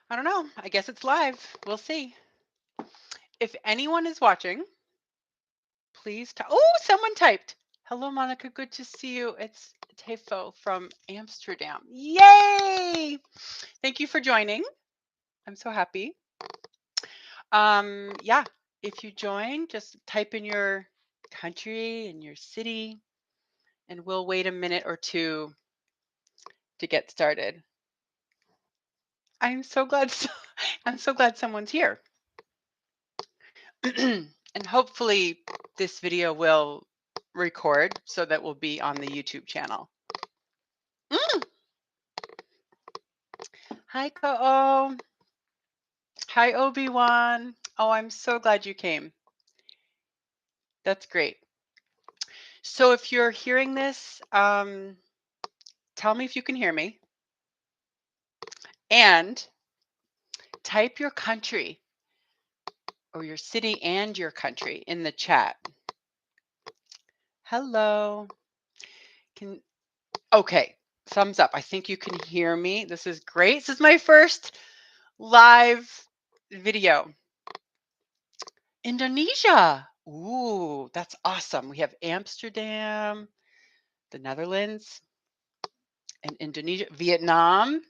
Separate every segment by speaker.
Speaker 1: I don't know. I guess it's live. We'll see. If anyone is watching, please. Oh, someone typed. Hello, Monica. Good to see you. It's Tefo from Amsterdam. Yay! Thank you for joining. I'm so happy. Yeah. If you join, just type in your country and your city, and we'll wait a minute or two to get started. I'm so glad. I'm so glad someone's here. And hopefully this video will record so that will be on the YouTube channel. Hi, Ko'o. Hi, Obi-Wan. Oh, I'm so glad you came. That's great. So if you're hearing this, tell me if you can hear me. And type your country or your city and your country in the chat. Hello. Okay, thumbs up. I think you can hear me. This is great. This is my first live video. Indonesia. Ooh, that's awesome. We have Amsterdam, the Netherlands, and Indonesia, Vietnam,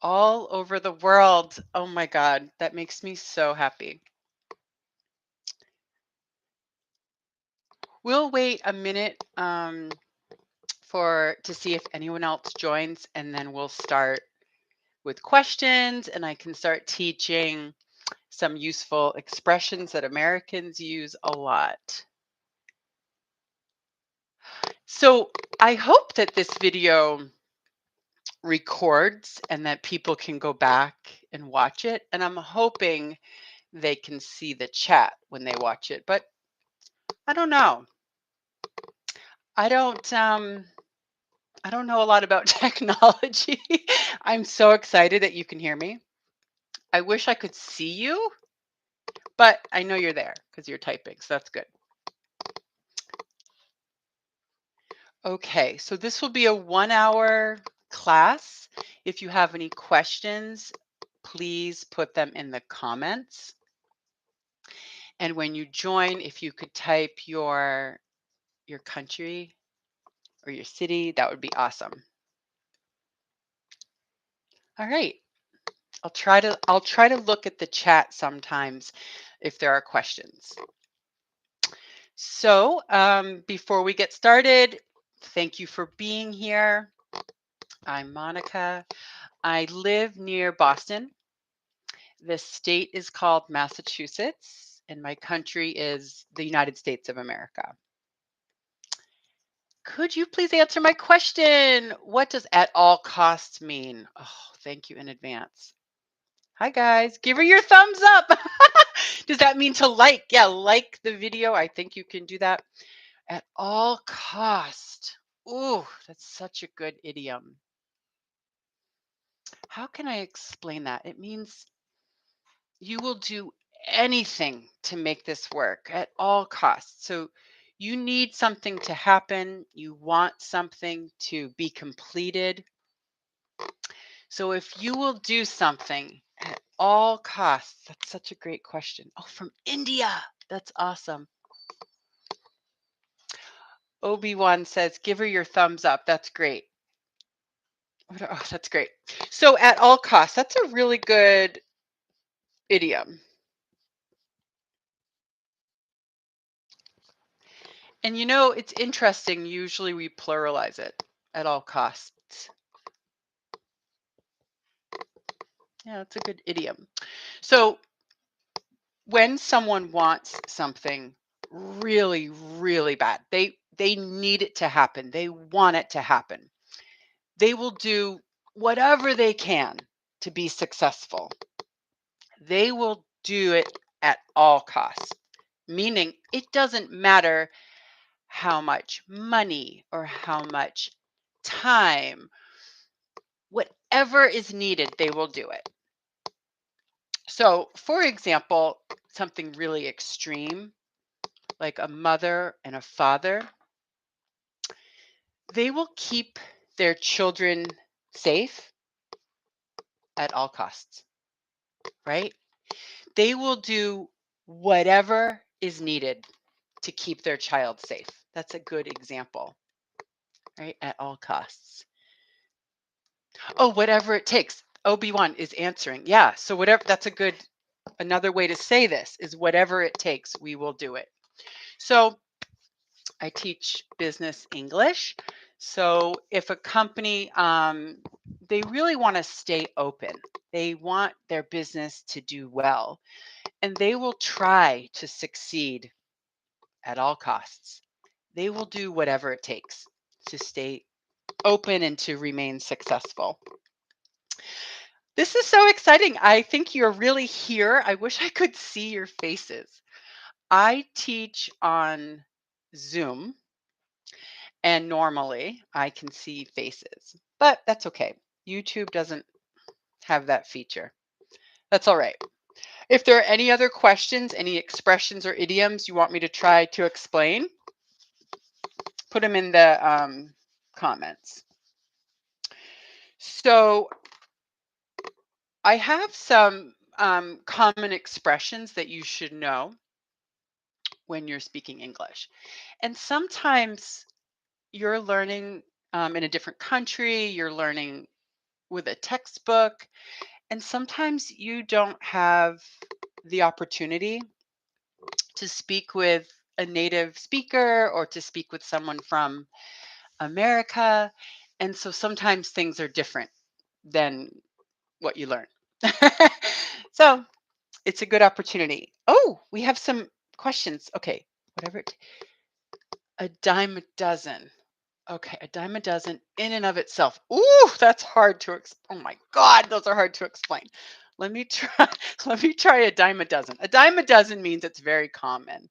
Speaker 1: all over the world. Oh my God, that makes me so happy. We'll wait a minute to see if anyone else joins, and then we'll start with questions, and I can start teaching some useful expressions that Americans use a lot. So I hope that this video records and that people can go back and watch it. And I'm hoping they can see the chat when they watch it, but I don't know. I don't know a lot about technology. I'm so excited that you can hear me. I wish I could see you, but I know you're there because you're typing, so that's good. Okay, so this will be a 1-hour class. If you have any questions, please put them in the comments. And when you join, if you could type your country or your city, that would be awesome. All right. I'll try to look at the chat sometimes if there are questions. So before we get started, thank you for being here. I'm Monica. I live near Boston. The state is called Massachusetts, and my country is the United States of America. Could you please answer my question? What does at all costs mean? Oh, thank you in advance. Hi, guys. Give her your thumbs up. Does that mean to like? Yeah, like the video. I think you can do that. At all cost. Ooh, that's such a good idiom. How can I explain that? It means you will do anything to make this work at all costs. So you need something to happen. You want something to be completed. So if you will do something at all costs, that's such a great question. Oh, from India. That's awesome. Obi-Wan says, give her your thumbs up. That's great. Oh, that's great. So at all costs, that's a really good idiom. And you know, it's interesting. Usually we pluralize it at all costs. Yeah, that's a good idiom. So when someone wants something really, really bad, they need it to happen. They want it to happen. They will do whatever they can to be successful. They will do it at all costs, meaning it doesn't matter how much money or how much time, whatever is needed, they will do it. So, for example, something really extreme, like a mother and a father, they will keep their children safe at all costs, right? They will do whatever is needed to keep their child safe. That's a good example, right? At all costs. Oh, whatever it takes. Obi-Wan is answering. Yeah. So whatever, that's a good, another way to say this is whatever it takes, we will do it. So I teach business English. So if a company, they really want to stay open, they want their business to do well, and they will try to succeed at all costs. They will do whatever it takes to stay open and to remain successful. This is so exciting. I think you're really here. I wish I could see your faces. I teach on Zoom, and normally I can see faces, but that's okay. YouTube doesn't have that feature. That's all right. If there are any other questions, any expressions or idioms you want me to try to explain, put them in the comments. So I have some common expressions that you should know when you're speaking English. And sometimes you're learning in a different country, you're learning with a textbook, and sometimes you don't have the opportunity to speak with a native speaker or to speak with someone from America. And so sometimes things are different than what you learn. So it's a good opportunity. Oh, we have some questions. Okay, whatever. A dime a dozen. Okay, a dime a dozen in and of itself. Ooh, that's hard to oh my God, those are hard to explain. Let me try. Let me try a dime a dozen. A dime a dozen means it's very common.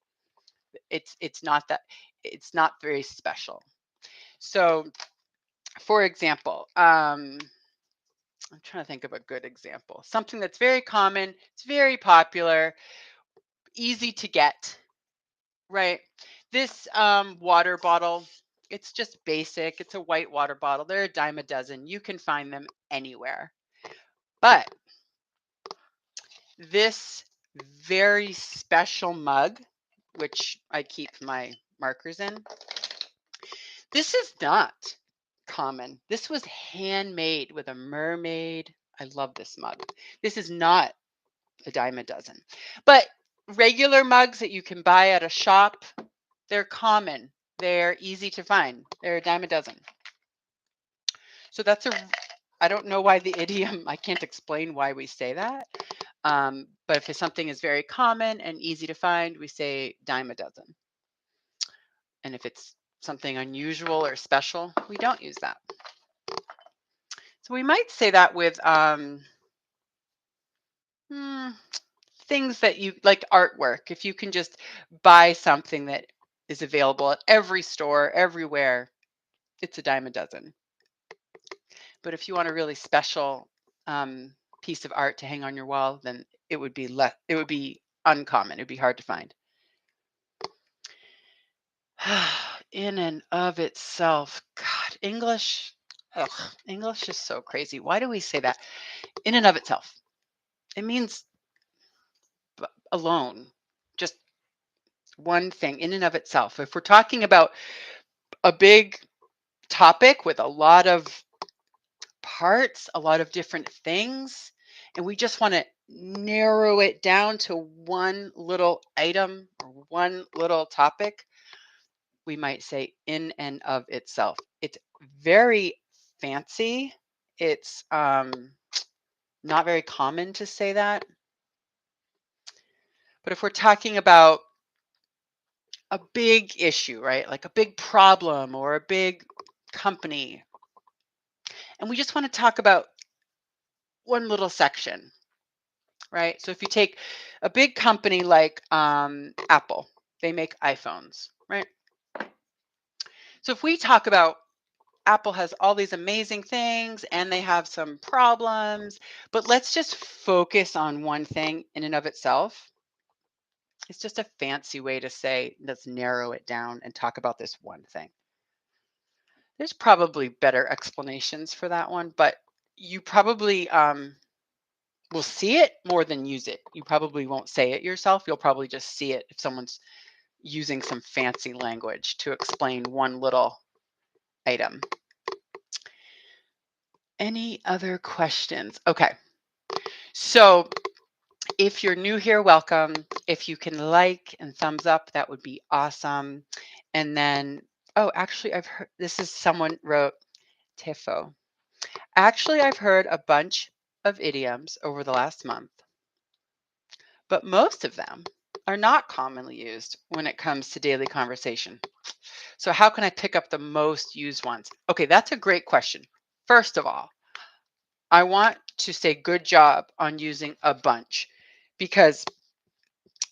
Speaker 1: It's not that. It's not very special. So, for example, I'm trying to think of a good example. Something that's very common. It's very popular. Easy to get. Right. This water bottle, it's just basic. It's a white water bottle. They're a dime a dozen. You can find them anywhere. But this very special mug, which I keep my markers in, this is not common. This was handmade with a mermaid. I love this mug. This is not a dime a dozen. But regular mugs that you can buy at a shop, they're common. They're easy to find. They're a dime a dozen. So that's a, I don't know why the idiom, I can't explain why we say that. But if something is very common and easy to find, we say dime a dozen. And if it's something unusual or special, we don't use that. So we might say that with things that you like artwork. If you can just buy something that is available at every store, everywhere, it's a dime a dozen. But if you want a really special piece of art to hang on your wall, then it would be it would be uncommon. It would be hard to find. In and of itself, God, English, English is so crazy. Why do we say that? In and of itself. It means alone, just one thing in and of itself. If we're talking about a big topic with a lot of parts, a lot of different things, and we just want to narrow it down to one little item or one little topic, we might say in and of itself. It's very fancy. It's not very common to say that. But if we're talking about a big issue, right? Like a big problem or a big company, and we just want to talk about one little section, right? So if you take a big company like Apple, they make iPhones, right? So if we talk about Apple has all these amazing things and they have some problems, but let's just focus on one thing in and of itself. It's just a fancy way to say, let's narrow it down and talk about this one thing. There's probably better explanations for that one, but you probably will see it more than use it. You probably won't say it yourself. You'll probably just see it if someone's using some fancy language to explain one little item. Any other questions? Okay. So if you're new here, welcome. If you can like and thumbs up, that would be awesome. And then, oh, actually, I've heard this is someone wrote Tifo. Actually, I've heard a bunch of idioms over the last month, but most of them are not commonly used when it comes to daily conversation. So, how can I pick up the most used ones? Okay, that's a great question. First of all, I want to say good job on using a bunch because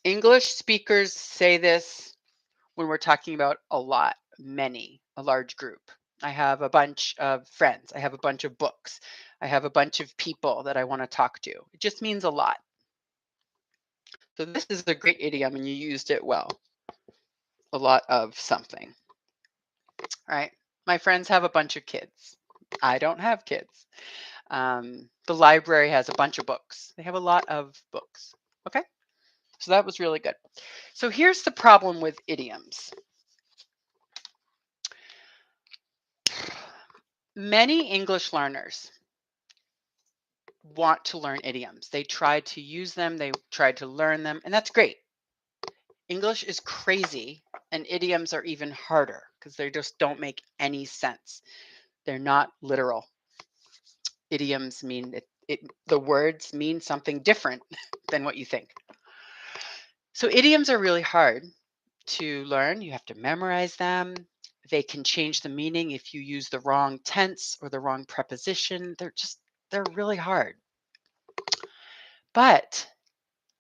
Speaker 1: English speakers say this when we're talking about a lot, many, a large group. I have a bunch of friends. I have a bunch of books. I have a bunch of people that I want to talk to. It just means a lot. So this is a great idiom and you used it well. A lot of something, right? My friends have a bunch of kids. I don't have kids. The library has a bunch of books. They have a lot of books. Okay, so that was really good. So here's the problem with idioms. Many English learners want to learn idioms. They try to use them, they try to learn them, and that's great. English is crazy, and idioms are even harder because they just don't make any sense. They're not literal. Idioms mean the words mean something different than what you think. So idioms are really hard to learn. You have to memorize them. They can change the meaning if you use the wrong tense or the wrong preposition. They're really hard. But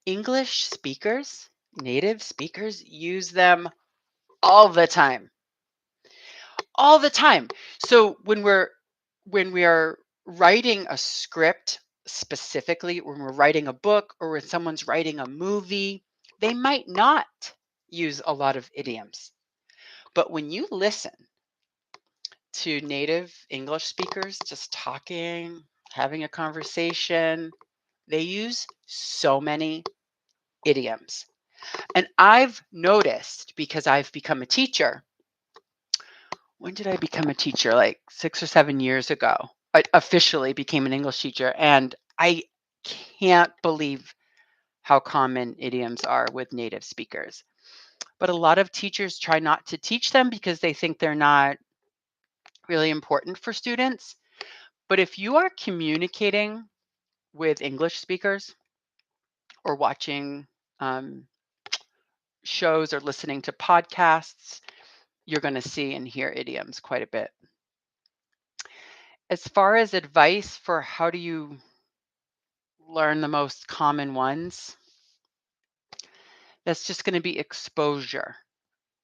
Speaker 1: English speakers, native speakers use them all the time. All the time. So when we are writing a script specifically, when we're writing a book or when someone's writing a movie, they might not use a lot of idioms. But when you listen to native English speakers just talking, having a conversation, they use so many idioms. And I've noticed because I've become a teacher. When did I become a teacher? Like 6 or 7 years ago. I officially became an English teacher, and I can't believe how common idioms are with native speakers. But a lot of teachers try not to teach them because they think they're not really important for students. But if you are communicating with English speakers or watching um, shows or listening to podcasts, you're going to see and hear idioms quite a bit. As far as advice for how do you learn the most common ones, that's just going to be exposure.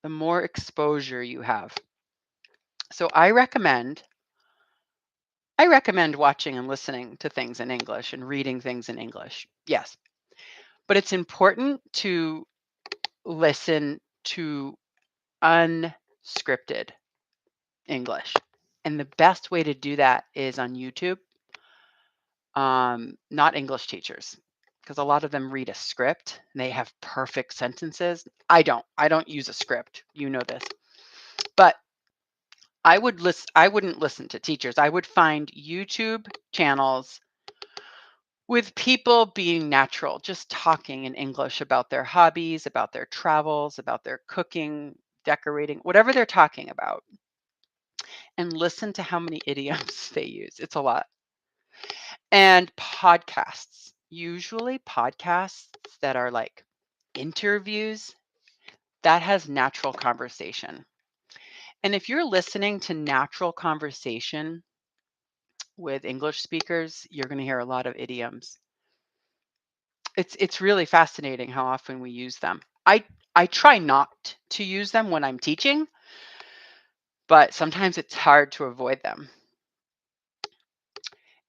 Speaker 1: The more exposure you have. So I recommend watching and listening to things in English and reading things in English. Yes. But it's important to listen to unscripted English. And the best way to do that is on YouTube. Not English teachers, because a lot of them read a script and they have perfect sentences. I don't use a script. You know this. But I wouldn't listen to teachers. I would find YouTube channels with people being natural, just talking in English about their hobbies, about their travels, about their cooking, decorating, whatever they're talking about, and listen to how many idioms they use. It's a lot. And podcasts, usually podcasts that are like interviews, that has natural conversation. And if you're listening to natural conversation with English speakers, you're going to hear a lot of idioms. It's really fascinating how often we use them. I try not to use them when I'm teaching, but sometimes it's hard to avoid them.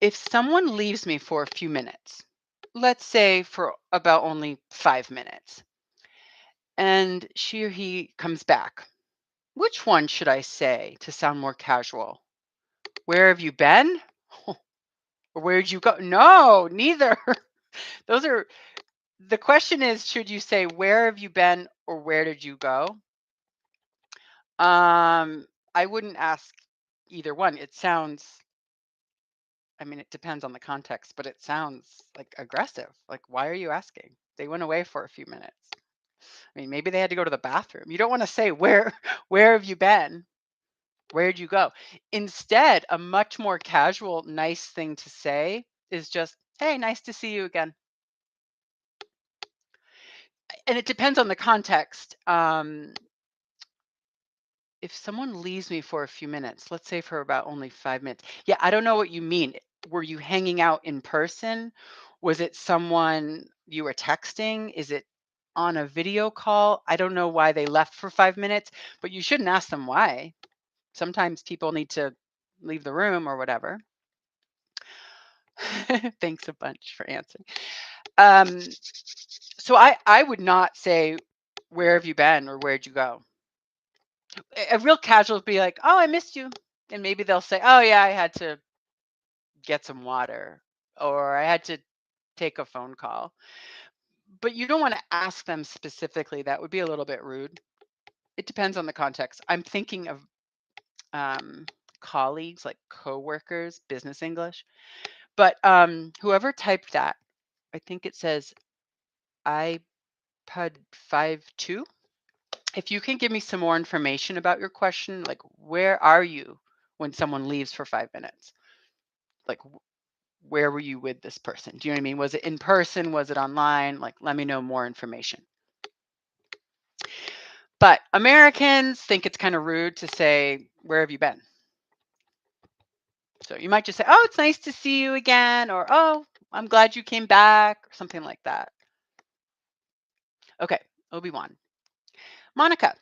Speaker 1: If someone leaves me for a few minutes, let's say for about only 5 minutes, and she or he comes back, which one should I say to sound more casual? Where have you been? Or where'd you go? No, neither. Those are the question is, should you say, "Where have you been?" or "Where did you go?" I wouldn't ask either one. It sounds I mean, it depends on the context, but it sounds, like, aggressive. Like, why are you asking? They went away for a few minutes. I mean, maybe they had to go to the bathroom. You don't wanna say, "Where where have you been? Where'd you go?" Instead, a much more casual, nice thing to say is just, "Hey, nice to see you again." And it depends on the context. If someone leaves me for a few minutes, let's say for about only 5 minutes. Yeah, I don't know what you mean. Were you hanging out in person? Was it someone you were texting? Is it on a video call? I don't know why they left for 5 minutes, but you shouldn't ask them why. Sometimes people need to leave the room or whatever. Thanks a bunch for answering. Um, so I would not say, "Where have you been?" or "Where'd you go?" A real casual would be like, "Oh, I missed you." And maybe they'll say, "Oh, yeah, I had to get some water," or "I had to take a phone call." But you don't wanna ask them specifically, that would be a little bit rude. It depends on the context. I'm thinking of, um, colleagues, like coworkers, business English. But, whoever typed that, I think it says iPod 52. If you can give me some more information about your question, like, where are you when someone leaves for 5 minutes? Like, where were you with this person? Do you know what I mean? Was it in person? Was it online? Like, let me know more information. But Americans think it's kind of rude to say, "Where have you been?" So you might just say, "Oh, it's nice to see you again," or "Oh, I'm glad you came back," or something like that. Okay, Obi-Wan. Monica,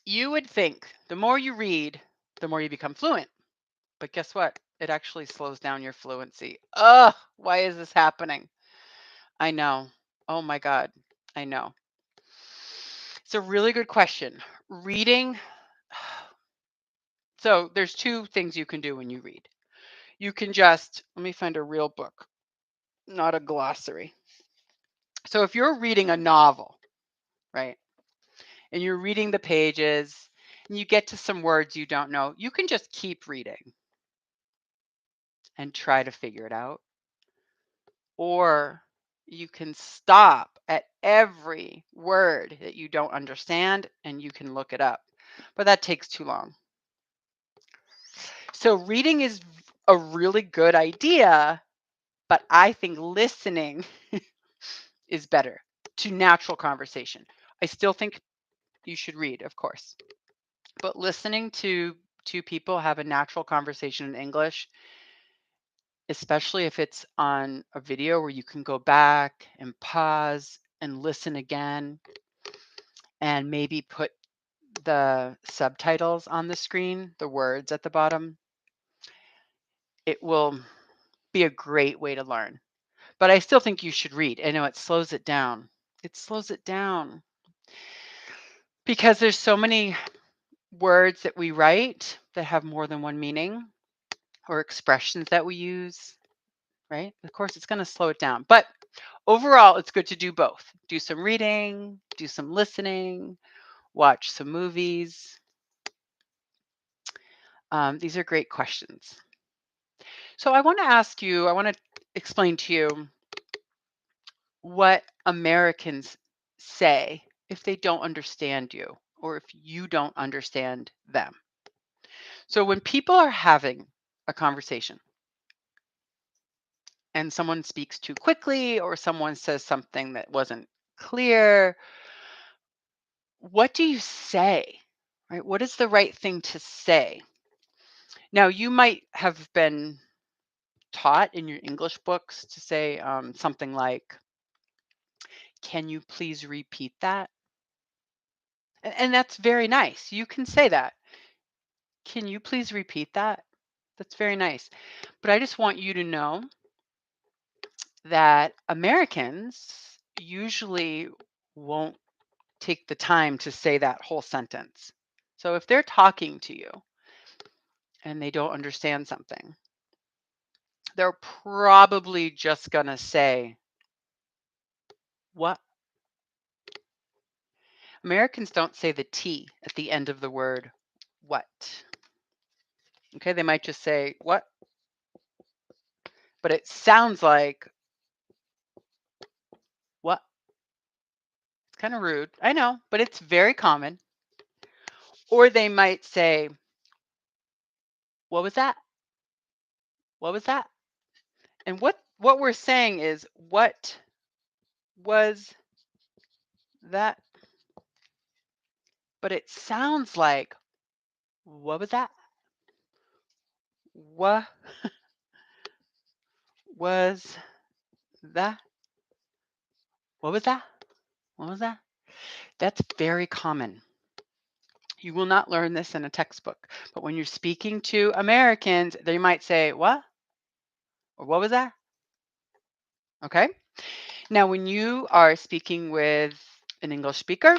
Speaker 1: you would think the more you read, the more you become fluent. But guess what? It actually slows down your fluency. Ugh, why is this happening? I know. Oh my God. I know. It's a really good question. Reading. So there's two things you can do when you read. You can just, let me find a real book, not a glossary. So if you're reading a novel, right, and you're reading the pages and you get to some words you don't know, you can just keep reading and try to figure it out. Or you can stop at every word that you don't understand and you can look it up. But that takes too long. So reading is a really good idea, but I think listening is better to natural conversation. I still think you should read, of course, but listening to two people have a natural conversation in English, especially if it's on a video where you can go back and pause and listen again and maybe put the subtitles on the screen, the words at the bottom, it will be a great way to learn. But I still think you should read. I know it slows it down. It slows it down because there's so many words that we write that have more than one meaning or expressions that we use, right? Of course, it's going to slow it down. But overall, it's good to do both. Do some reading, do some listening, watch some movies. These are great questions. So I want to ask you, I want to explain to you what Americans say if they don't understand you or if you don't understand them. So when people are having a conversation and someone speaks too quickly or someone says something that wasn't clear, what do you say? Right? What is the right thing to say? Now, you might have been taught in your English books to say something like, "Can you please repeat that?" And that's very nice. You can say that. "Can you please repeat that?" That's very nice. But I just want you to know that Americans usually won't take the time to say that whole sentence. So if they're talking to you and they don't understand something, they're probably just going to say What? Americans don't say the T at the end of the word what. Okay, they might just say what, but it sounds like what. It's kind of rude. I know, but it's very common. Or they might say, what was that? What was that? And what we're saying is, what was that? But it sounds like, what was that? What was that? What was that? What was that? That's very common. You will not learn this in a textbook, but when you're speaking to Americans, they might say, what? Or what was that? Okay. Now, when you are speaking with an English speaker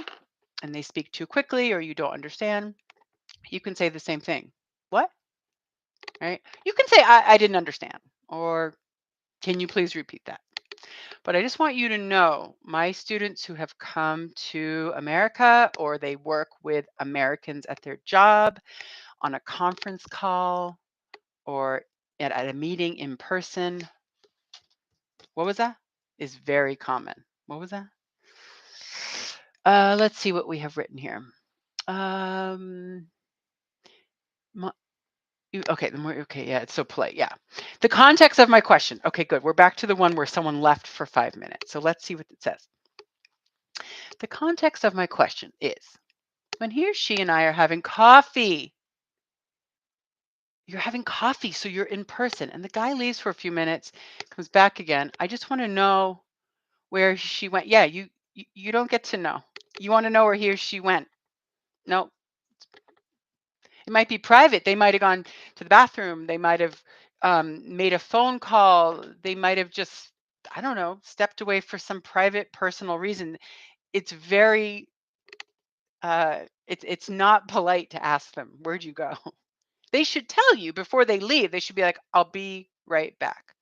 Speaker 1: and they speak too quickly or you don't understand, you can say the same thing. What? Right? You can say, I didn't understand. Or can you please repeat that? But I just want you to know my students who have come to America or they work with Americans at their job on a conference call or at a meeting in person. What was that? Is very common. What was that? Let's see what we have written here. Um, okay, okay, yeah, it's so polite. Yeah. The context of my question. Okay, good. We're back to the one where someone left for 5 minutes. So let's see what it says. The context of my question is when he or she and I are having coffee. You're having coffee, so you're in person, and the guy leaves for a few minutes, comes back again. I just want to know where she went. Yeah, you don't get to know. You want to know where he or she went. No, it might be private. They might have gone to the bathroom. They might have made a phone call. They might have just, I don't know, stepped away for some private personal reason. It's very, it's not polite to ask them, where'd you go? They should tell you before they leave. They should be like, I'll be right back.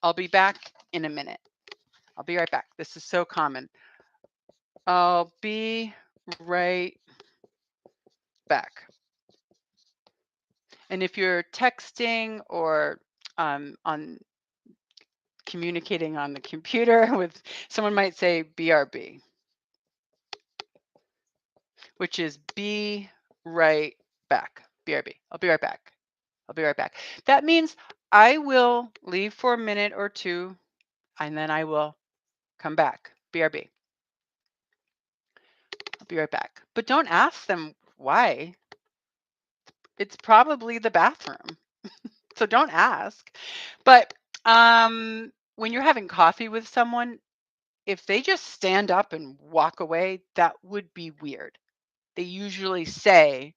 Speaker 1: I'll be back in a minute. I'll be right back. This is so common. I'll be right back. And if you're texting or on communicating on the computer with someone might say BRB, which is be right back. BRB. I'll be right back. I'll be right back. That means I will leave for a minute or two and then I will come back. BRB. I'll be right back. But don't ask them why. It's probably the bathroom. So don't ask. But when you're having coffee with someone, if they just stand up and walk away, that would be weird. They usually say,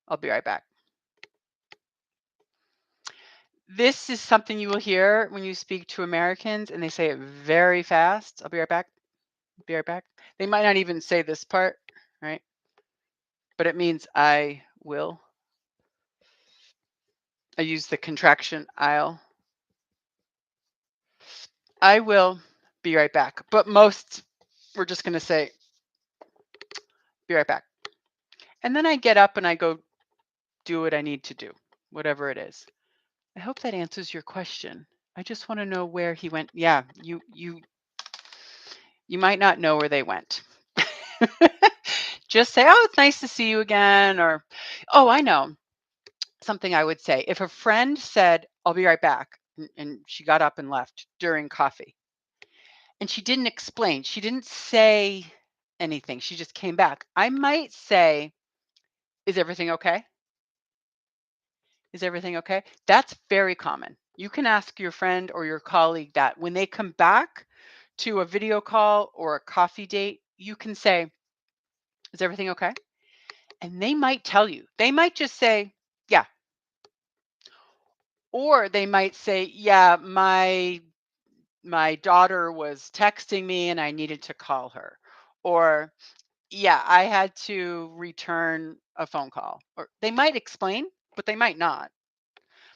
Speaker 1: I'll be right back. This is something you will hear when you speak to Americans, and they say it very fast. I'll be right back. Be right back. They might not even say this part, right? But it means I will. I use the contraction I'll. I will be right back. But most, we're just going to say, be right back. And then I get up and I go do what I need to do, whatever it is. I hope that answers your question. I just want to know where he went. Yeah, you might not know where they went. Just say, "Oh, it's nice to see you again," or, "Oh, I know." Something I would say. If a friend said, "I'll be right back," and she got up and left during coffee, and she didn't explain, she didn't say anything, she just came back, I might say, "Is everything okay? Is everything okay?" That's very common. You can ask your friend or your colleague that when they come back to a video call or a coffee date, you can say, "Is everything okay?" And they might tell you. They might just say, "Yeah." Or they might say, "Yeah, my daughter was texting me and I needed to call her." Or, "Yeah, I had to return a phone call." Or they might explain, but they might not.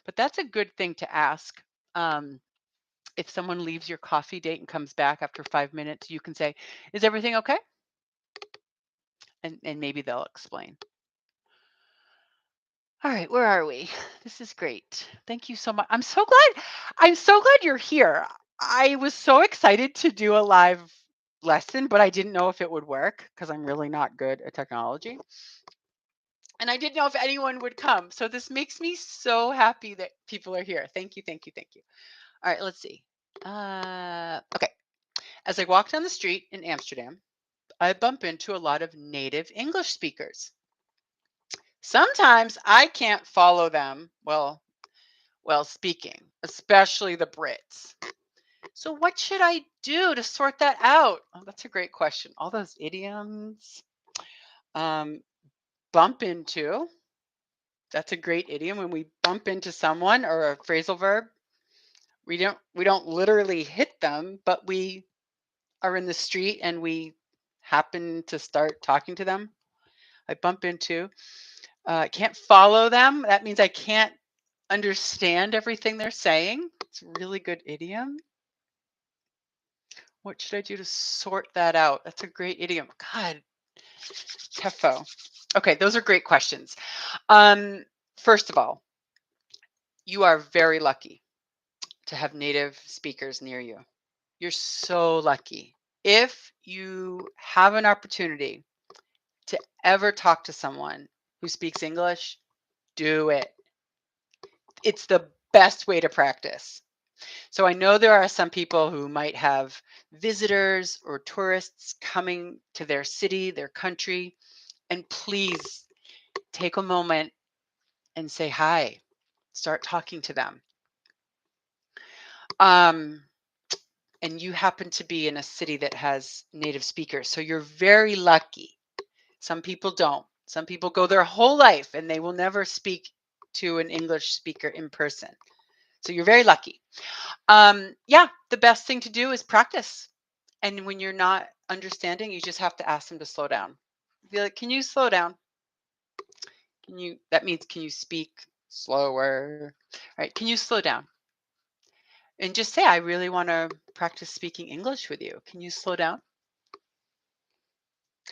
Speaker 1: But that's a good thing to ask. Um, If someone leaves your coffee date and comes back after 5 minutes, you can say, "Is everything okay?" And maybe they'll explain. All right, where are we? This is great. Thank you so much. I'm so glad you're here. I was so excited to do a live lesson, but I didn't know if it would work because I'm really not good at technology. And I didn't know if anyone would come. So this makes me so happy that people are here. Thank you, thank you, thank you. All right, let's see. Okay. As I walk down the street in Amsterdam, I bump into a lot of native English speakers. Sometimes I can't follow them well speaking, especially the Brits. So what should I do to sort that out? Oh, that's a great question. All those idioms. Um, bump into. That's a great idiom when we bump into someone or a phrasal verb. We don't literally hit them, but we are in the street and we happen to start talking to them. I bump into. I can't follow them. That means I can't understand everything they're saying. It's a really good idiom. What should I do to sort that out? That's a great idiom. God, Tefo. Okay, those are great questions. Um, First of all, you are very lucky to have native speakers near you. You're so lucky. If you have an opportunity to ever talk to someone who speaks English, do it. It's the best way to practice. So I know there are some people who might have visitors or tourists coming to their city, their country, and please take a moment and say hi. Start talking to them. Um, and you happen to be in a city that has native speakers, so you're very lucky. Some people don't. Some people go their whole life and they will never speak to an English speaker in person. So you're very lucky. Yeah, the best thing to do is practice. And when you're not understanding, you just have to ask them to slow down. Be like, "Can you slow down? That means can you speak slower? Right? Can you slow down?" And just say, "I really want to practice speaking English with you. Can you slow down?"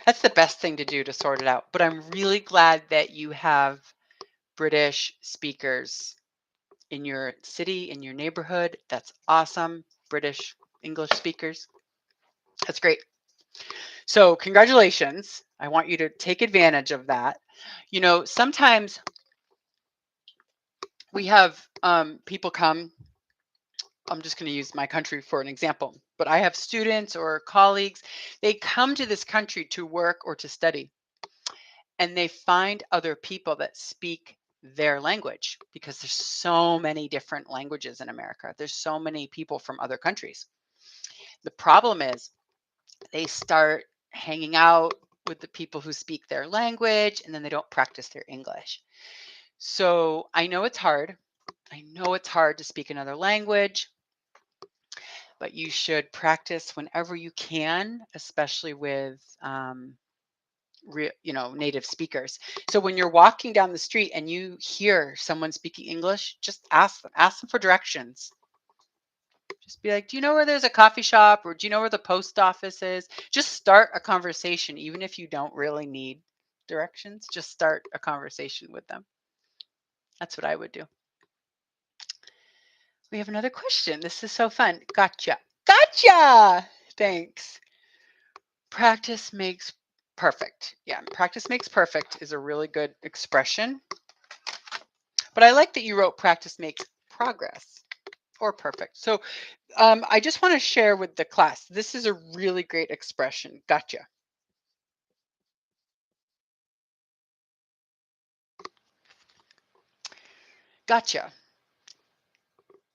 Speaker 1: That's the best thing to do to sort it out. But I'm really glad that you have British speakers in your city, in your neighborhood. That's awesome. British English speakers. That's great. So, congratulations. I want you to take advantage of that. Sometimes we have people come. I'm just going to use my country for an example, but I have students or colleagues. They come to this country to work or to study, and they find other people that speak their language because there's so many different languages in America. There's so many people from other countries. The problem is they start hanging out with the people who speak their language and then they don't practice their English. So I know it's hard. I know it's hard to speak another language, but you should practice whenever you can, especially with native speakers. So when you're walking down the street and you hear someone speaking English, just ask them for directions. Just be like, "Do you know where there's a coffee shop, or do you know where the post office is?" Just start a conversation, even if you don't really need directions. Just start a conversation with them. That's what I would do. We have another question. This is so fun. Gotcha. Gotcha. Thanks. Practice makes perfect. Yeah, practice makes perfect is a really good expression. But I like that you wrote practice makes progress or perfect. So I just want to share with the class. This is a really great expression. Gotcha. Gotcha.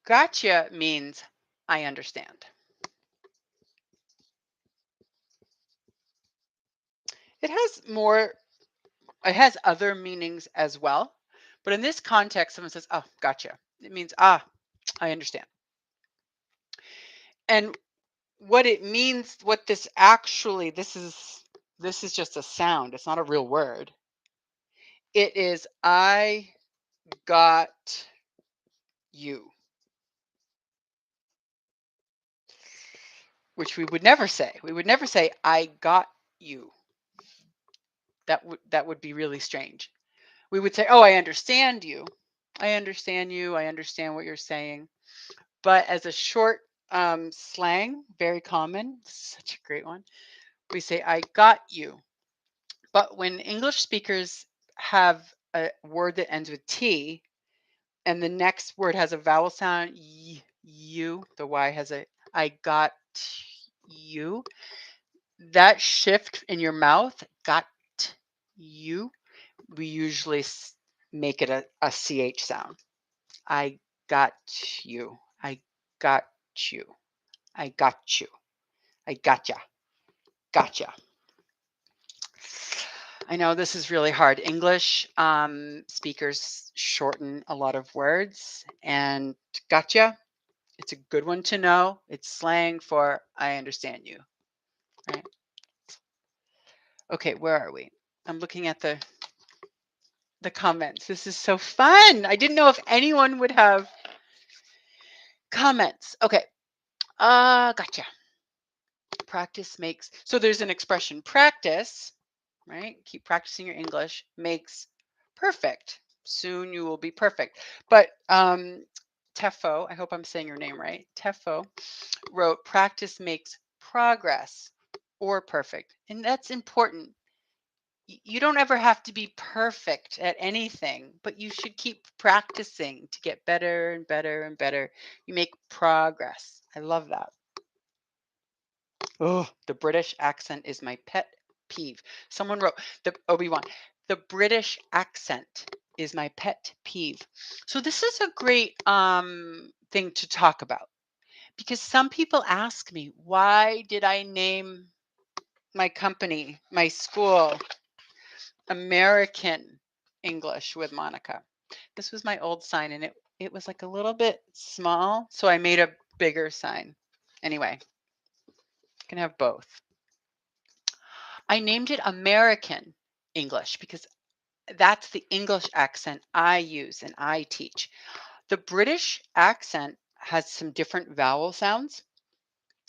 Speaker 1: Gotcha means I understand. It has more, it has other meanings as well. But in this context, someone says, "Oh, gotcha." It means, I understand. And what it means, what this actually, this is just a sound. It's not a real word. It is, I got you. which we would never say. We would never say, I got you. That would be really strange. We would say, oh, I understand you. I understand you. I understand what you're saying. But as a short slang, very common, such a great one, we say, I got you. But when English speakers have a word that ends with T and the next word has a vowel sound, you, the Y has a, I got you, that shift in your mouth, got you, we usually make it a CH sound. I got you. I got you. I got you. I gotcha. Gotcha. I know this is really hard. English speakers shorten a lot of words, and gotcha, it's a good one to know. It's slang for I understand you, right? Okay, where are we? I'm looking at the comments. This is so fun. I didn't know if anyone would have comments. Okay. Gotcha. Practice makes, so there's an expression, practice, right? Keep practicing your English makes perfect. Soon you will be perfect. But Tefo, I hope I'm saying your name right. Tefo wrote, practice makes progress or perfect. And that's important. You don't ever have to be perfect at anything, but you should keep practicing to get better and better and better. You make progress. I love that. Oh, the British accent is my pet peeve. Someone wrote, the Obi-Wan, the British accent is my pet peeve. So this is a great thing to talk about because some people ask me, why did I name my company, my school, American English with Monica? This was my old sign and it was like a little bit small, so I made a bigger sign. Anyway, you can have both. I named it American English because that's the English accent I use and I teach. The British accent has some different vowel sounds.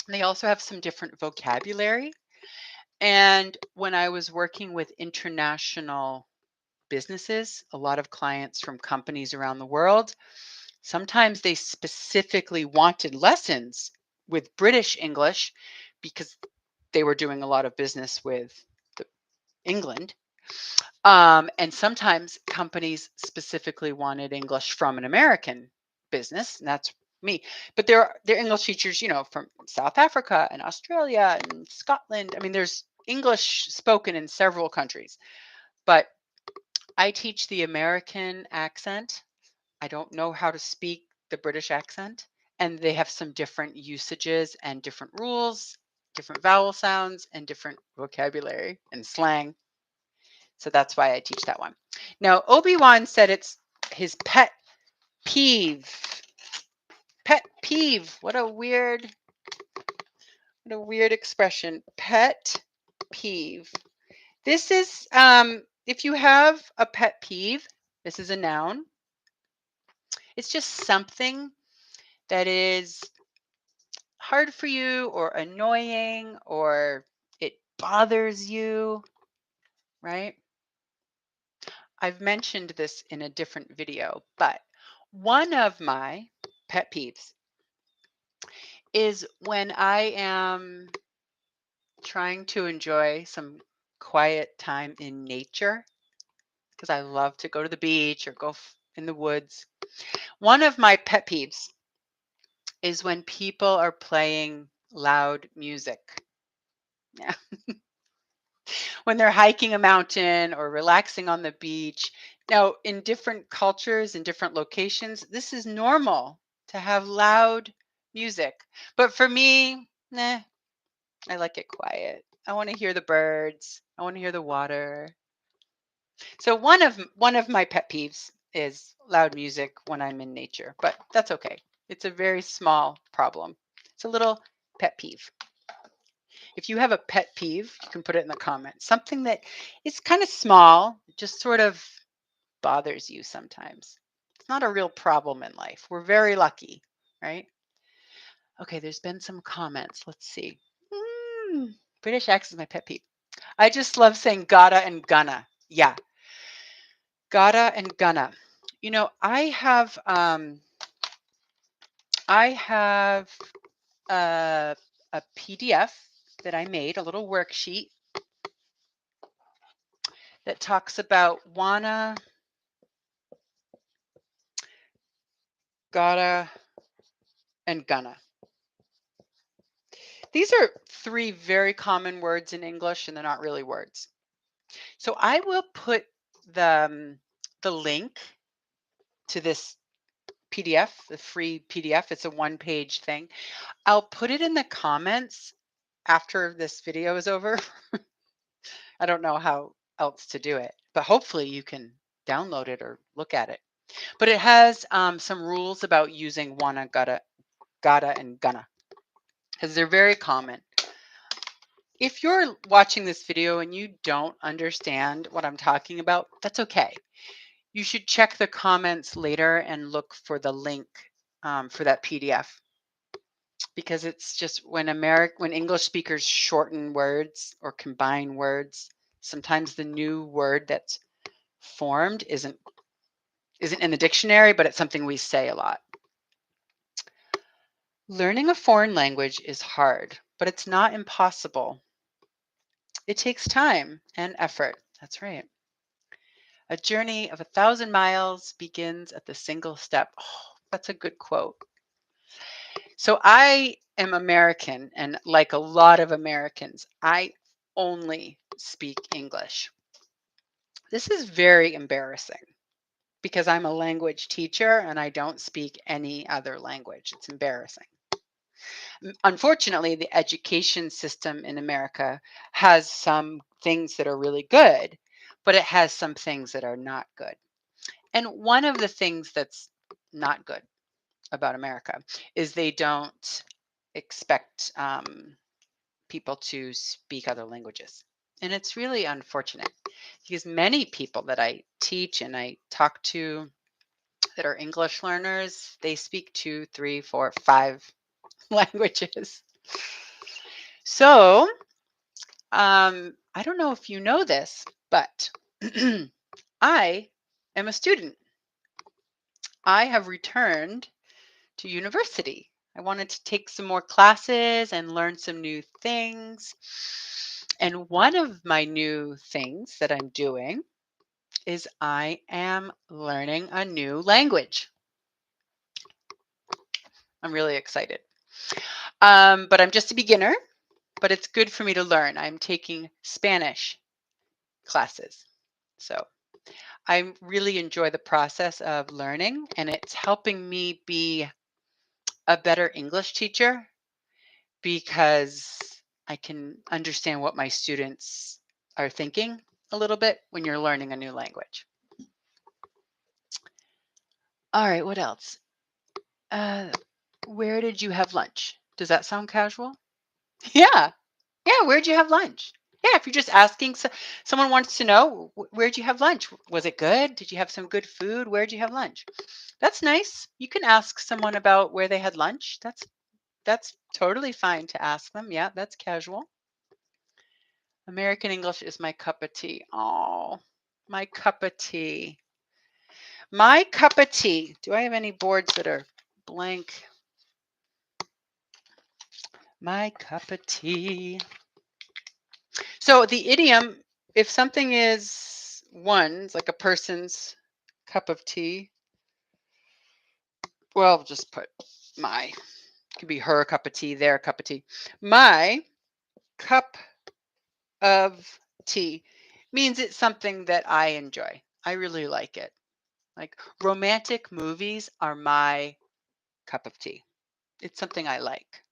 Speaker 1: They also have some different vocabulary. And when I was working with international businesses, a lot of clients from companies around the world, sometimes they specifically wanted lessons with British English because they were doing a lot of business with England. And sometimes companies specifically wanted English from an American business, and that's me. But there are English teachers, from South Africa and Australia and Scotland. I mean, there's English spoken in several countries, but I teach the American accent. I don't know how to speak the British accent, and they have some different usages and different rules, different vowel sounds, and different vocabulary and slang. So that's why I teach that one. Now, Obi-Wan said it's his pet peeve. Pet peeve. What a weird expression. Pet peeve. This is if you have a pet peeve, this is a noun. It's just something that is hard for you or annoying or it bothers you, right? I've mentioned this in a different video, but one of my pet peeves is when I am trying to enjoy some quiet time in nature because I love to go to the beach or go in the woods. One of my pet peeves is when people are playing loud music. Yeah. When they're hiking a mountain or relaxing on the beach. Now, in different cultures and different locations, this is normal to have loud music. But for me, nah, I like it quiet. I want to hear the birds. I want to hear the water. So one of my pet peeves is loud music when I'm in nature, but that's okay. It's a very small problem. It's a little pet peeve. If you have a pet peeve, you can put it in the comments. Something that is kind of small, just sort of bothers you sometimes. It's not a real problem in life. We're very lucky, right? Okay, there's been some comments. Let's see. British accent is my pet peeve. I just love saying Gada and Gunna. Yeah, Gada and Gunna. You know, I have a PDF that I made, a little worksheet that talks about wanna, gotta, and gonna. These are three very common words in English, and they're not really words. So I will put the link to this PDF, the free PDF. It's a one-page thing. I'll put it in the comments after this video is over. I don't know how else to do it, but hopefully you can download it or look at it. But it has some rules about using wanna, gotta, and gonna, because they're very common. If you're watching this video and you don't understand what I'm talking about, that's okay. You should check the comments later and look for the link for that PDF, because it's just when English speakers shorten words or combine words, sometimes the new word that's formed isn't in the dictionary, but it's something we say a lot. Learning a foreign language is hard, but it's not impossible. It takes time and effort. That's right. A journey of 1,000 miles begins at the single step. Oh, that's a good quote. So I am American, and like a lot of Americans, I only speak English. This is very embarrassing because I'm a language teacher and I don't speak any other language. It's embarrassing. Unfortunately, the education system in America has some things that are really good, but it has some things that are not good. And one of the things that's not good about America is they don't expect people to speak other languages. And it's really unfortunate because many people that I teach and I talk to that are English learners, they speak 2, 3, 4, 5 languages. So I don't know if you know this, but I am a student. I have returned to university. I wanted to take some more classes and learn some new things. And one of my new things that I'm doing is I am learning a new language. I'm really excited. But I'm just a beginner, but it's good for me to learn. I'm taking Spanish classes. So I really enjoy the process of learning, and it's helping me be a better English teacher because I can understand what my students are thinking a little bit when you're learning a new language. All right, what else? Where did you have lunch? Does that sound casual? Yeah. Yeah, where'd you have lunch? Yeah, if you're just asking, someone wants to know, where'd you have lunch? Was it good? Did you have some good food? Where'd you have lunch? That's nice. You can ask someone about where they had lunch. That's totally fine to ask them. Yeah, that's casual. American English is my cup of tea. Oh, my cup of tea. My cup of tea. Do I have any boards that are blank? My cup of tea. So the idiom, if something is one's, like a person's cup of tea, well, just put my. It could be her cup of tea, their cup of tea. My cup of tea means it's something that I enjoy. I really like it. Like romantic movies are my cup of tea. It's something I like.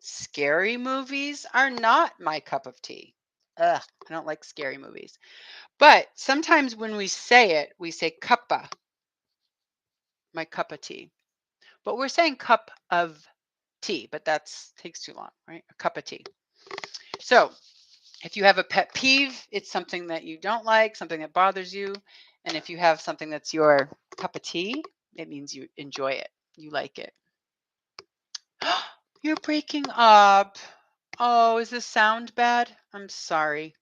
Speaker 1: Scary movies are not my cup of tea. Ugh, I don't like scary movies. But sometimes when we say it, we say cuppa, my cup of tea. But we're saying cup of tea, but that's takes too long, right? A cup of tea. So if you have a pet peeve, it's something that you don't like, something that bothers you. And if you have something that's your cup of tea, it means you enjoy it. You like it. You're breaking up. Oh, is this sound bad? I'm sorry.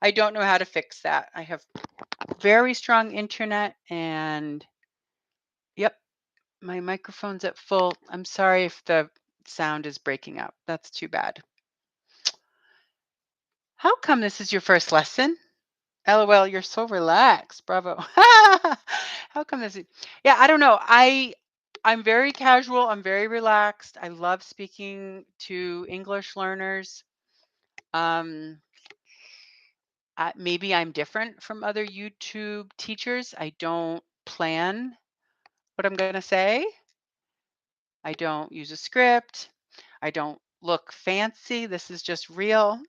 Speaker 1: I don't know how to fix that. I have very strong internet and yep, my microphone's at full. I'm sorry if the sound is breaking up. That's too bad. How come this is your first lesson? LOL, you're so relaxed. Bravo. How come this is Yeah, I don't know. I'm very casual. I'm very relaxed. I love speaking to English learners. Um maybe I'm different from other YouTube teachers. I don't plan what I'm going to say. I don't use a script. I don't look fancy. This is just real.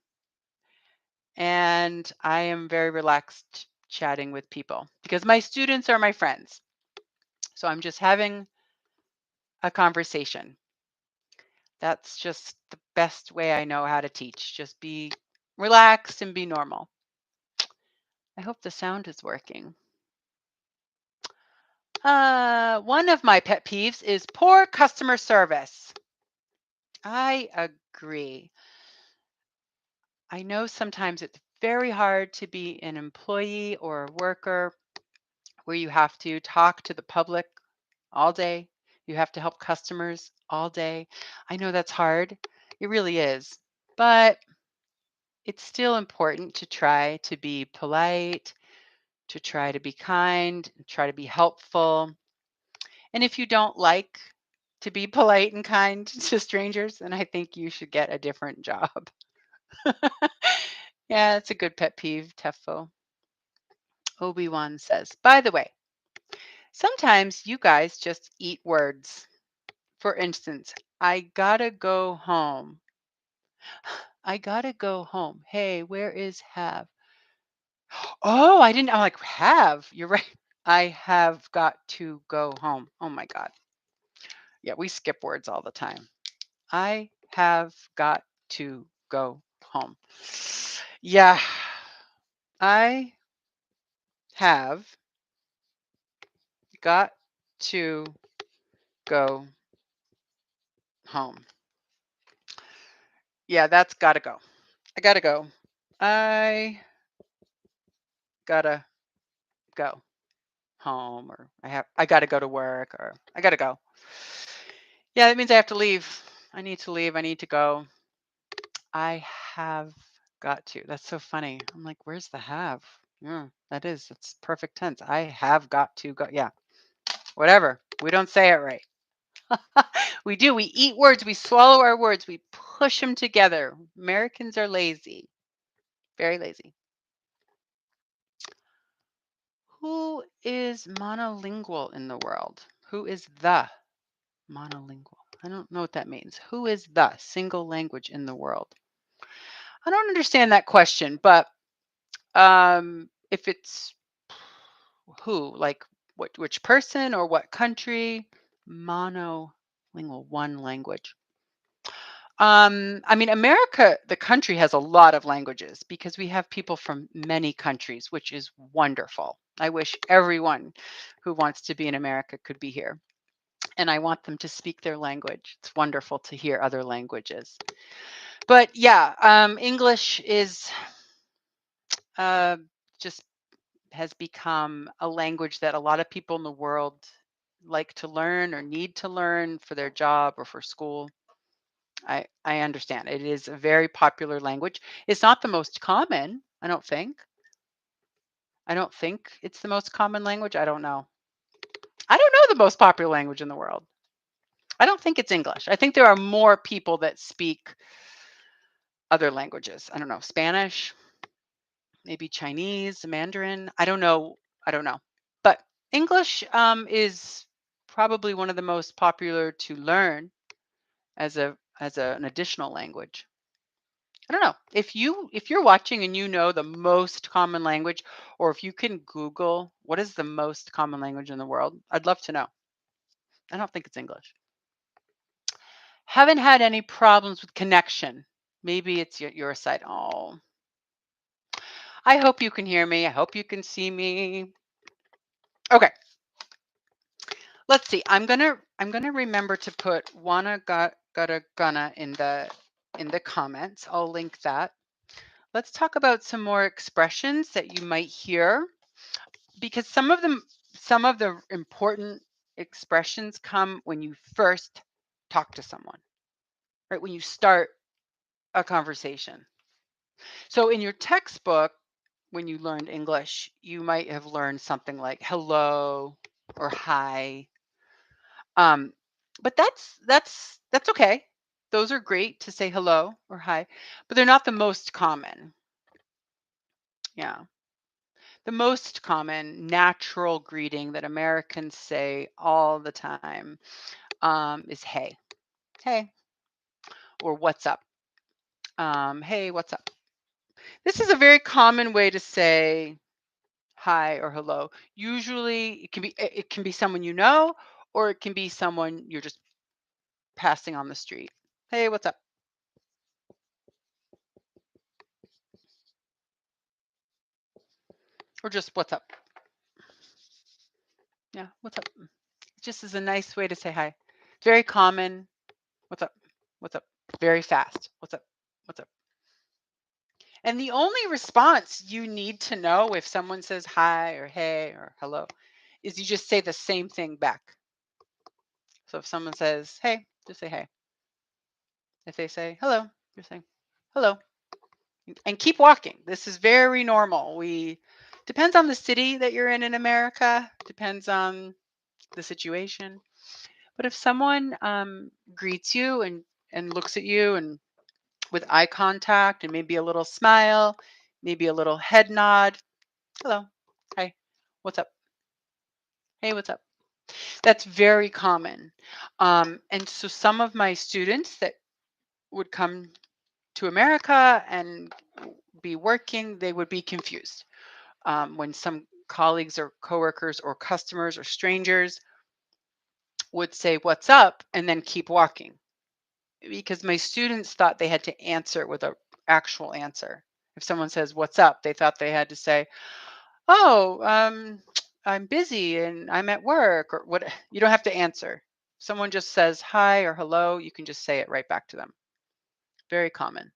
Speaker 1: And I am very relaxed chatting with people because my students are my friends. So I'm just having a conversation. That's just the best way I know how to teach. Just be relaxed and be normal. I hope the sound is working. One of my pet peeves is poor customer service. I agree. I know sometimes it's very hard to be an employee or a worker where you have to talk to the public all day. You have to help customers all day. I know that's hard. It really is. But it's still important to try to be polite, to try to be kind, try to be helpful. And if you don't like to be polite and kind to strangers, then I think you should get a different job. Yeah, it's a good pet peeve, Tefo. Obi-Wan says, by the way, sometimes you guys just eat words. For instance, I gotta go home. I gotta go home. Hey, where is have? Oh, I didn't. I'm like, have. You're right. I have got to go home. Oh my God. Yeah, we skip words all the time. I have got to go home. Yeah, I have got to go home. Yeah, that's gotta go. I gotta go. I gotta go home, or I gotta go to work, or I gotta go. Yeah, that means I have to leave. I need to leave. I need to go. I have got to. That's so funny. I'm like, where's the have? Yeah, that is. That's perfect tense. I have got to go. Yeah, whatever. We don't say it right. We do. We eat words. We swallow our words. We push them together. Americans are lazy. Very lazy. Who is monolingual in the world? Who is the monolingual? I don't know what that means. Who is the single language in the world? I don't understand that question, but if it's who, like which person or what country? Monolingual, one language. I mean, America, the country has a lot of languages because we have people from many countries, which is wonderful. I wish everyone who wants to be in America could be here. And I want them to speak their language. It's wonderful to hear other languages. But yeah, English is uh, just has become a language that a lot of people in the world like to learn or need to learn for their job or for school. I understand. It is a very popular language. It's not the most common, I don't think. I don't think it's the most common language. I don't know. I don't know the most popular language in the world. I don't think it's English. I think there are more people that speak other languages. I don't know, Spanish, maybe Chinese, Mandarin. I don't know. I don't know. But English is probably one of the most popular to learn an additional language. I don't know. If you're watching and you know the most common language, or if you can Google what is the most common language in the world, I'd love to know. I don't think it's English. Haven't had any problems with connection. Maybe it's your side. Oh, I hope you can hear me. I hope you can see me. Okay, let's see. I'm gonna remember to put wanna got Gada Gunana in the comments. I'll link that. Let's talk about some more expressions that you might hear, because some of the important expressions come when you first talk to someone, right? When you start a conversation. So in your textbook, when you learned English, you might have learned something like hello or hi. Um, but that's okay. Those are great to say hello or hi, but they're not the most common. Yeah. The most common natural greeting that Americans say all the time is hey, hey, or what's up. Hey, what's up? This is a very common way to say hi or hello. Usually it can be someone you know, or it can be someone you're just passing on the street. Hey, what's up? Or just what's up? Yeah, what's up? Just is a nice way to say hi. Very common. What's up? What's up? Very fast. What's up? What's up? And the only response you need to know if someone says hi or hey or hello is you just say the same thing back. So if someone says hey, just say hey. If they say hello, just say hello and keep walking. This is very normal. We depends on the city that you're in America, depends on the situation. But if someone greets you and looks at you and with eye contact and maybe a little smile, maybe a little head nod, hello, hi, what's up? Hey, what's up? That's very common. And so some of my students that would come to America and be working, they would be confused when some colleagues or coworkers or customers or strangers would say, what's up? And then keep walking, because my students thought they had to answer it with an actual answer. If someone says, what's up? They thought they had to say, oh, I'm busy and I'm at work, or what. You don't have to answer. Someone just says hi or hello, you can just say it right back to them. Very common.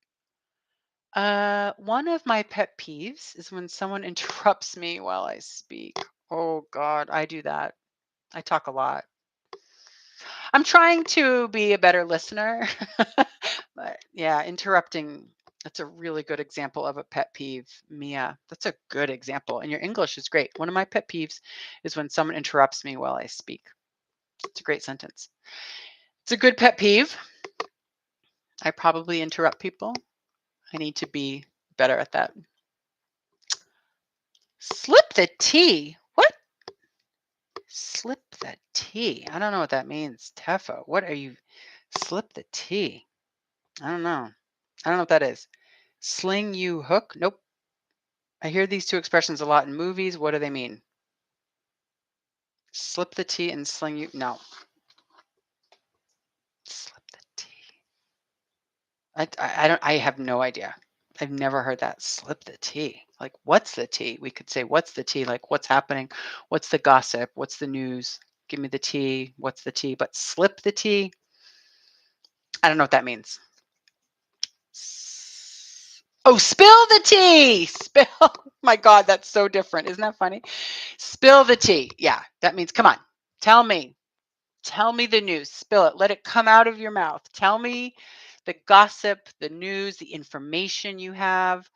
Speaker 1: One of my pet peeves is when someone interrupts me while I speak. Oh God, I do that. I talk a lot. I'm trying to be a better listener. But yeah, interrupting, that's a really good example of a pet peeve. Mia, that's a good example. And your English is great. One of my pet peeves is when someone interrupts me while I speak. It's a great sentence. It's a good pet peeve. I probably interrupt people. I need to be better at that. Slip the tea. What? Slip the tea. I don't know what that means. Tefo, what are you? Slip the tea. I don't know. I don't know what that is. Sling you hook? Nope. I hear these two expressions a lot in movies. What do they mean? Slip the tea and sling you? No. Slip the tea. I don't. I have no idea. I've never heard that. Slip the tea. Like, what's the tea? We could say, what's the tea? Like, what's happening? What's the gossip? What's the news? Give me the tea. What's the tea? But slip the tea. I don't know what that means. Oh, spill the tea. Spill. My God, that's so different. Isn't that funny? Spill the tea. Yeah, that means come on. Tell me. Tell me the news. Spill it. Let it come out of your mouth. Tell me the gossip, the news, the information you have.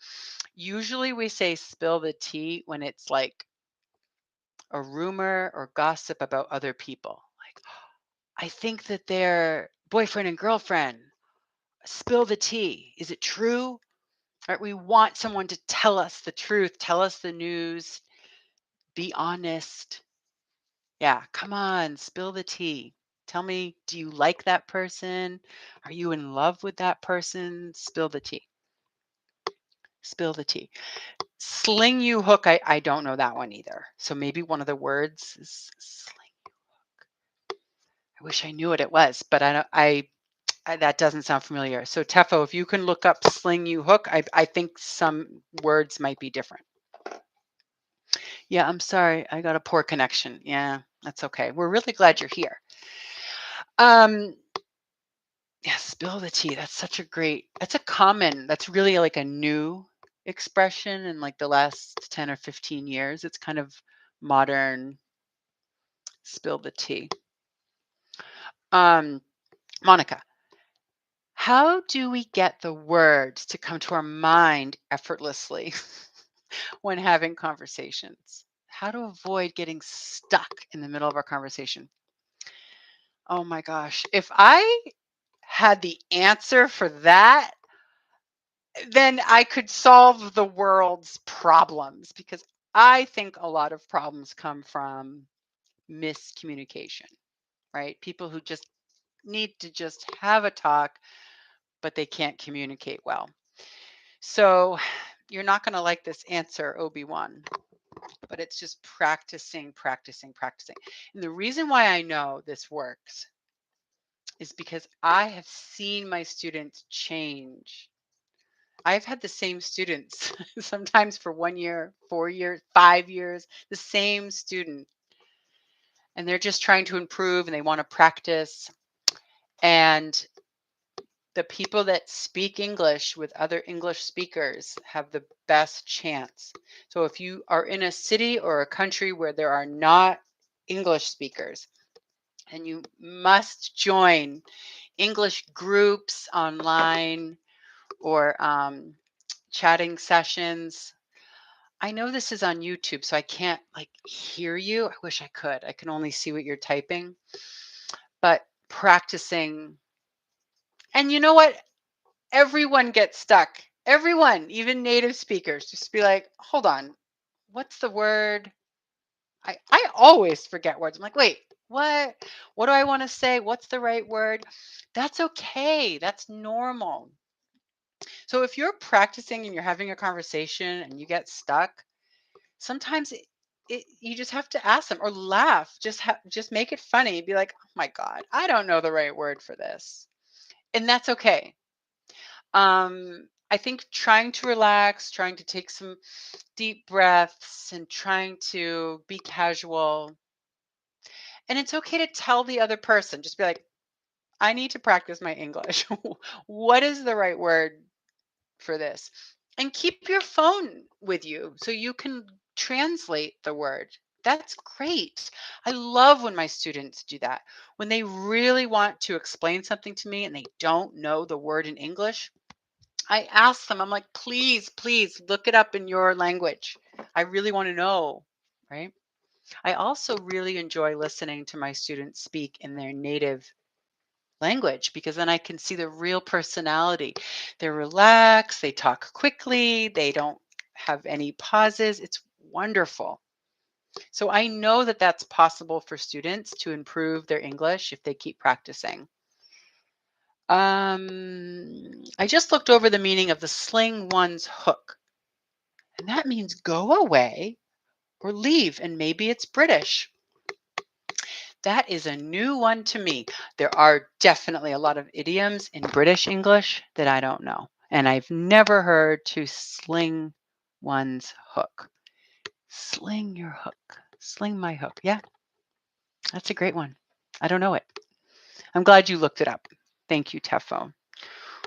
Speaker 1: Usually we say spill the tea when it's like a rumor or gossip about other people. Like, I think that they're boyfriend and girlfriend. Spill the tea. Is it true? Right? We want someone to tell us the truth, tell us the news, be honest. Yeah, come on, spill the tea. Tell me, do you like that person? Are you in love with that person? Spill the tea. Spill the tea. Sling you hook, I don't know that one either. So maybe one of the words is sling. I wish I knew what it was, but I don't, that doesn't sound familiar. So Tefo, if you can look up sling you hook, I think some words might be different. Yeah, I'm sorry. I got a poor connection. Yeah, that's okay. We're really glad you're here. Um, Yeah, spill the tea. That's really like a new expression in like the last 10 or 15 years. It's kind of modern spill the tea. Um, Monica, how do we get the words to come to our mind effortlessly when having conversations? How to avoid getting stuck in the middle of our conversation? Oh my gosh. If I had the answer for that, then I could solve the world's problems because I think a lot of problems come from miscommunication, right? People who just need to just have a talk, but they can't communicate well. So you're not going to like this answer, Obi-Wan, but it's just practicing, practicing, practicing. And the reason why I know this works is because I have seen my students change. I've had the same students sometimes for 1 year, 4 years, 5 years, the same student. And they're just trying to improve and they want to practice. And the people that speak English with other English speakers have the best chance. So if you are in a city or a country where there are not English speakers, and you must join English groups online or chatting sessions. I know this is on YouTube, so I can't like hear you. I wish I could. I can only see what you're typing. But practicing. And you know what? Everyone gets stuck. Everyone, even native speakers, just be like, hold on, what's the word? I always forget words. I'm like, wait, what? What do I want to say? What's the right word? That's okay. That's normal. So if you're practicing and you're having a conversation and you get stuck, sometimes you just have to ask them or laugh. Just make it funny. Be like, oh my God, I don't know the right word for this. And that's okay. I think trying to relax, trying to take some deep breaths and trying to be casual. And it's okay to tell the other person, just be like, I need to practice my English. What is the right word for this? And keep your phone with you so you can translate the word. That's great. I love when my students do that. When they really want to explain something to me and they don't know the word in English, I ask them, I'm like, please, please look it up in your language. I really want to know, right? I also really enjoy listening to my students speak in their native language because then I can see the real personality. They're relaxed, they talk quickly, they don't have any pauses. It's wonderful. So I know that that's possible for students to improve their English if they keep practicing. I just looked over the meaning of the sling one's hook, and that means go away or leave, and maybe it's British. That is a new one to me. There are definitely a lot of idioms in British English that I don't know, and I've never heard to sling one's hook. Sling your hook. Sling my hook. Yeah, that's a great one. I don't know it. I'm glad you looked it up. Thank you, Tefo.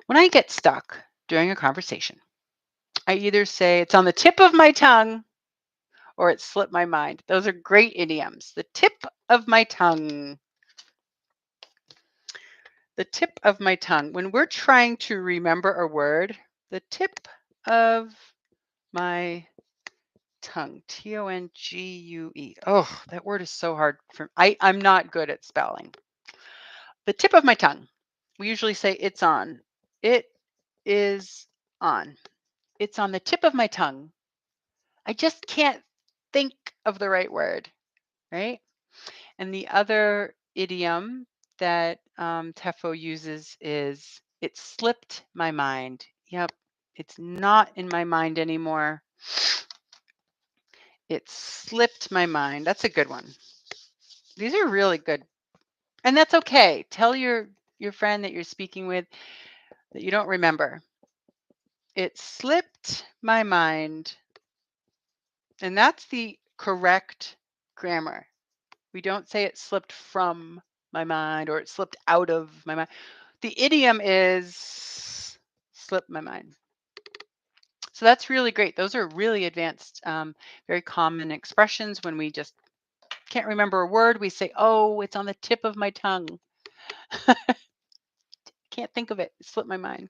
Speaker 1: When I get stuck during a conversation, I either say it's on the tip of my tongue or it slipped my mind. Those are great idioms. The tip of my tongue. The tip of my tongue. When we're trying to remember a word, the tip of my tongue. Tongue. Oh, that word is so hard for I'm not good at spelling. The tip of my tongue. We usually say it's on. It is on. It's on the tip of my tongue. I just can't think of the right word, right? And the other idiom that Tefo uses is it slipped my mind. Yep, it's not in my mind anymore. It slipped my mind. That's a good one. These are really good. And that's okay. Tell your friend that you're speaking with that you don't remember. It slipped my mind. And that's the correct grammar. We don't say it slipped from my mind or it slipped out of my mind. The idiom is slipped my mind. So that's really great. Those are really advanced, very common expressions. When we just can't remember a word, we say, oh, it's on the tip of my tongue. Can't think of it. It slipped my mind.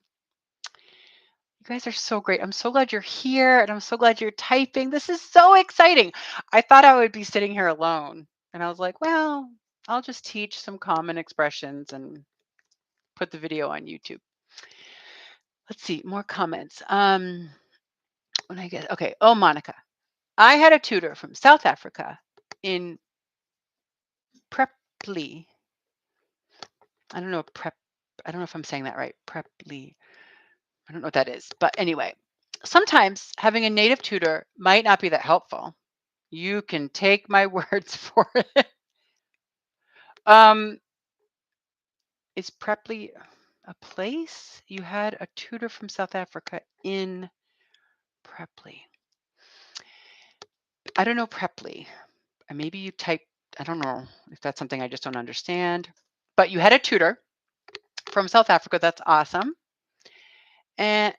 Speaker 1: You guys are so great. I'm so glad you're here and I'm so glad you're typing. This is so exciting. I thought I would be sitting here alone. And I was like, well, I'll just teach some common expressions and put the video on YouTube. Let's see, more comments. When I get okay. Oh, Monica. I had a tutor from South Africa in Preply. I don't know prep. I don't know if I'm saying that right. Preply. I don't know what that is. But anyway, sometimes having a native tutor might not be that helpful. You can take my words for it. Um, is Preply a place? You had a tutor from South Africa in Preply. I don't know Preply. Maybe you typed, I don't know if that's something I just don't understand. But you had a tutor from South Africa. That's awesome. And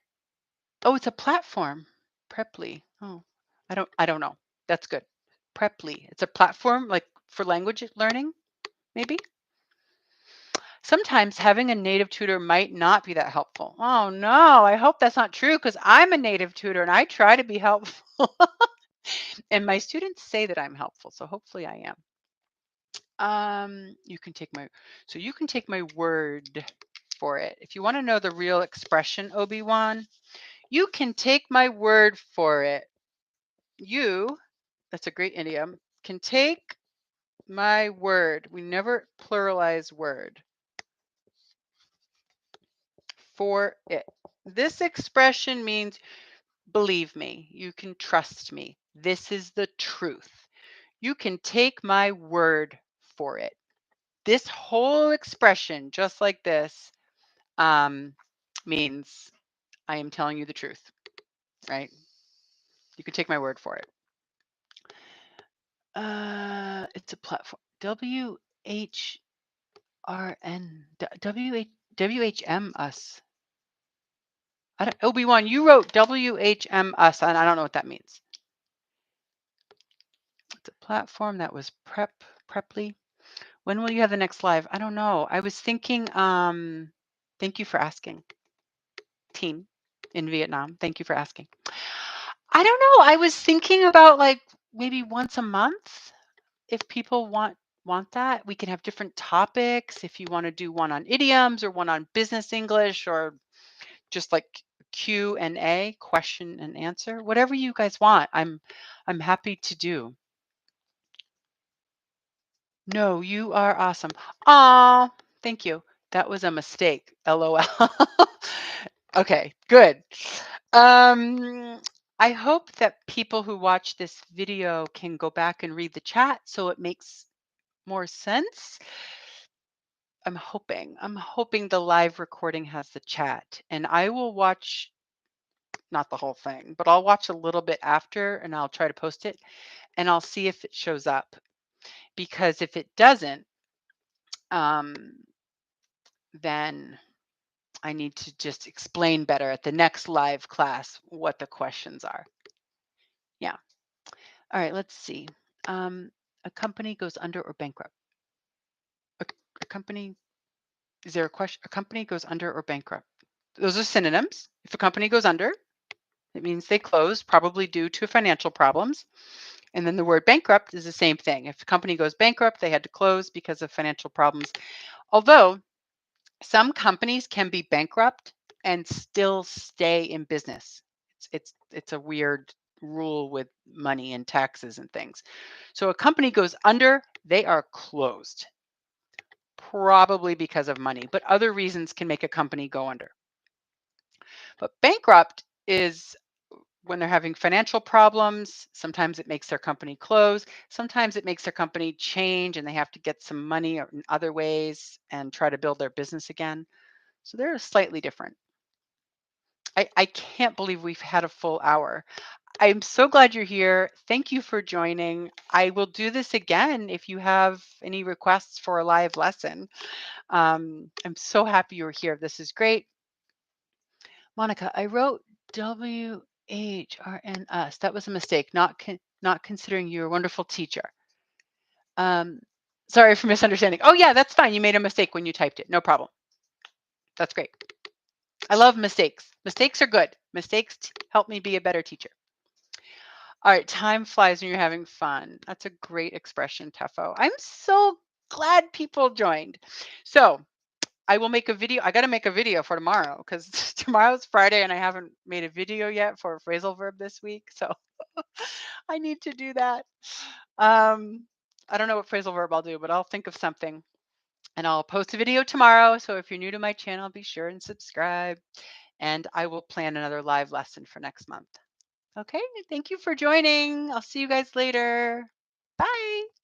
Speaker 1: oh, it's a platform. Preply. Oh, I don't know. That's good. Preply. It's a platform like for language learning, maybe. Sometimes having a native tutor might not be that helpful. Oh no, I hope that's not true because I'm a native tutor and I try to be helpful. And my students say that I'm helpful, so hopefully I am. You can take my word for it. If you want to know the real expression, Obi-Wan, you can take my word for it. You, that's a great idiom, can take my word. We never pluralize word. For it. This expression means believe me, you can trust me. This is the truth. You can take my word for it. This whole expression, just like this, means I am telling you the truth, right? You can take my word for it. It's a platform. WHRN, WHM us. Obi-Wan, you wrote WHM us, and I don't know what that means. It's a platform that was Preply. When will you have the next live? I don't know. I was thinking, thank you for asking. Team in Vietnam. Thank you for asking. I don't know. I was thinking about like maybe once a month if people want that. We can have different topics. If you want to do one on idioms or one on business English or just like Q&A, question and answer, whatever you guys want. I'm happy to do. No, you are awesome. Aw, thank you. That was a mistake. LOL. Okay, good. I hope that people who watch this video can go back and read the chat so it makes more sense. I'm hoping the live recording has the chat, and I will watch not the whole thing, but I'll watch a little bit after and I'll try to post it and I'll see if it shows up. Because if it doesn't, then I need to just explain better at the next live class what the questions are. Yeah. All right, let's see. A company goes under or bankrupt. A company, is there a question? A company goes under or bankrupt. Those are synonyms. If a company goes under, it means they closed, probably due to financial problems. And then the word bankrupt is the same thing. If a company goes bankrupt, they had to close because of financial problems. Although some companies can be bankrupt and still stay in business. It's a weird rule with money and taxes and things. So a company goes under, they are closed. Probably because of money, but other reasons can make a company go under. But bankrupt is when they're having financial problems. Sometimes it makes their company close. Sometimes it makes their company change and they have to get some money in other ways and try to build their business again. So they're slightly different. I can't believe we've had a full hour. I'm so glad you're here. Thank you for joining. I will do this again if you have any requests for a live lesson. I'm so happy you're here. This is great. Monica, I wrote WHRNS. That was a mistake, not considering you're a wonderful teacher. Um, sorry for misunderstanding. Oh, yeah, that's fine. You made a mistake when you typed it. No problem. That's great. I love mistakes. Mistakes are good. Mistakes help me be a better teacher. All right, time flies when you're having fun. That's a great expression, Tefo. I'm so glad people joined. So I will make a video. I got to make a video for tomorrow because tomorrow's Friday and I haven't made a video yet for a phrasal verb this week. So I need to do that. I don't know what phrasal verb I'll do, but I'll think of something and I'll post a video tomorrow. So if you're new to my channel, be sure and subscribe. And I will plan another live lesson for next month. Okay, thank you for joining. I'll see you guys later. Bye.